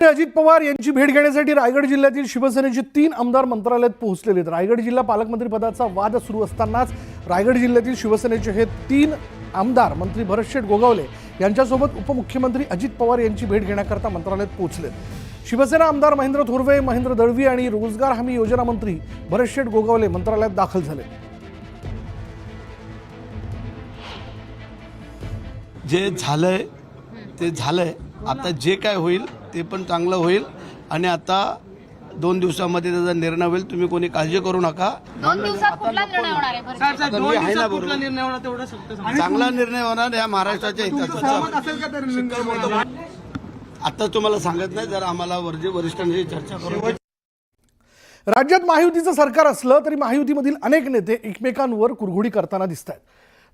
अजित पवार यांची भेट घेण्यासाठी रायगड जिल्ह्यातील शिवसेनेचे 3 आमदार मंत्रालयात पोहोचलेले आहेत। रायगड जिल्हा पालकमंत्री पदाचा वाद सुरू असतानाच रायगड जिल्ह्यातील शिवसेनेचे हे 3 आमदार मंत्री भरतशेठ गोगावले यांच्यासोबत उपमुख्यमंत्री अजित पवार यांची भेट घेण्याकरता मंत्रालयात पोहोचलेत। शिवसेना आमदार महेंद्र थोरवे, महेंद्र दळवी आणि रोजगार हमी योजना मंत्री भरतशेठ गोगावले मंत्रालयात दाखल झाले। जे झालंय ते झालंय, आता जे काय होईल ते पण चांगलं होईल आणि आता 2 दिवसामध्ये त्याचा निर्णय होईल। तुम्ही कोणी काळजी करू नका। 2 दिवसात कुठला निर्णय होणार आहे? साहेब 2 दिवसात कुठला निर्णय होणार तेवढं सांगतो। चांगला निर्णय होणार या महाराष्ट्राच्या हिताचा। आता तुम्हाला सांगत नाही, जर आम्हाला वरिष्ठांशी चर्चा करू। राज्यात महायुतीचं सरकार असलं तरी महायुतीमधील अनेक नेते एकमेकांवर कुरघोडी करताना दिसत आहेत।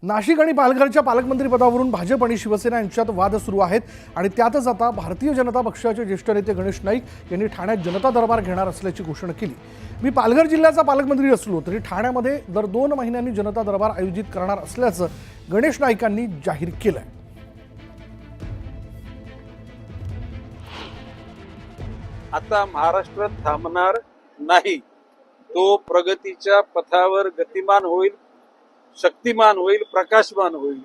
नाशिक आणि पालघरच्या पालकमंत्री पदावरून भाजप आणि शिवसेना यांच्यात वाद सुरू आहेत आणि त्यातच आता भारतीय जनता पक्षाचे ज्येष्ठ नेते गणेश नाईक यांनी ठाण्यात जनता दरबार घेणार असल्याची घोषणा केली। मी पालघर जिल्ह्याचा पालकमंत्री असलो तरी ठाण्यामध्ये दर 2 महिन्यांनी जनता दरबार आयोजित करणार असल्याचं गणेश नाईकांनी जाहीर केलंय। आता महाराष्ट्र थांबणार नाही, तो प्रगतीच्या पथावर गतिमान होईल, शक्तिमान होईल, प्रकाशमान होईल।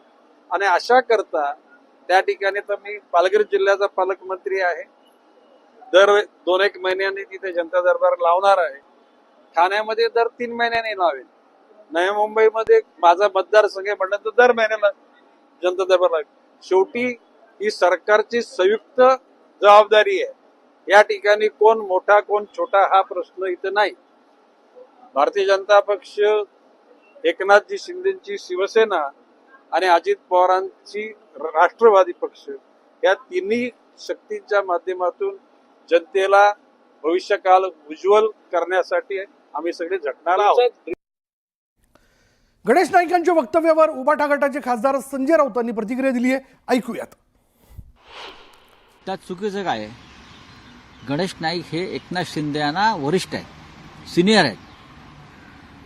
आणि अशा करता त्या ठिकाणी तर मी पालघर जिल्ह्याचा पालकमंत्री आहे, दर 2-1 महिन्यांनी तिथे जनता दरबार लावणार आहे। ठाण्यामध्ये दर 3 महिन्यांनी लावेल। नवी मुंबईमध्ये माझा मतदारसंघ म्हटलं तर दर महिन्याला जनता दरबार लावेल। शेवटी ही सरकारची संयुक्त जबाबदारी आहे। या ठिकाणी कोण मोठा कोण छोटा हा प्रश्न इथं नाही। भारतीय जनता पक्ष, एकनाथजी शिंदेची शिवसेना आणि अजित पवारांची राष्ट्रवादी पक्ष या तिन्ही शक्तींच्या माध्यमातून जनतेला भविष्यकाल उज्ज्वल करण्यासाठी आम्ही सगळे झटणार आहोत। गणेश नाईकांच्या वक्तव्यावर उबाटा गटाचे खासदार संजय राऊतांनी प्रतिक्रिया दिली आहे, ऐकूयात। त्यात चुकीचं काय आहे? गणेश नाईक हे एकनाथ शिंदे यांना वरिष्ठ आहेत, सिनियर आहेत।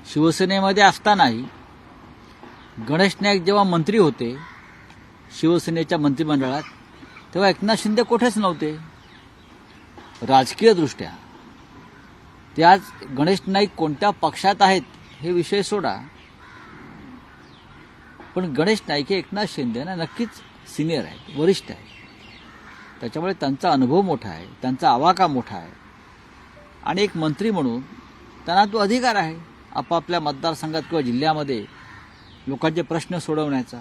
शिवसेनेमध्ये असतानाही गणेश नाईक जेव्हा मंत्री होते शिवसेनेच्या मंत्रिमंडळात, तेव्हा एकनाथ शिंदे कुठेच नव्हते। राजकीय दृष्ट्या ते आज गणेश नाईक कोणत्या पक्षात आहेत हे विषय सोडा, पण गणेश नाईक हे एकनाथ शिंदे यांना नक्कीच सिनियर आहेत, वरिष्ठ आहेत। त्याच्यामुळे त्यांचा अनुभव मोठा आहे, त्यांचा आवाका मोठा आहे आणि एक मंत्री म्हणून त्यांना तो अधिकार आहे आपापल्या मतदारसंघात किंवा जिल्ह्यामध्ये लोकांचे प्रश्न सोडवण्याचा।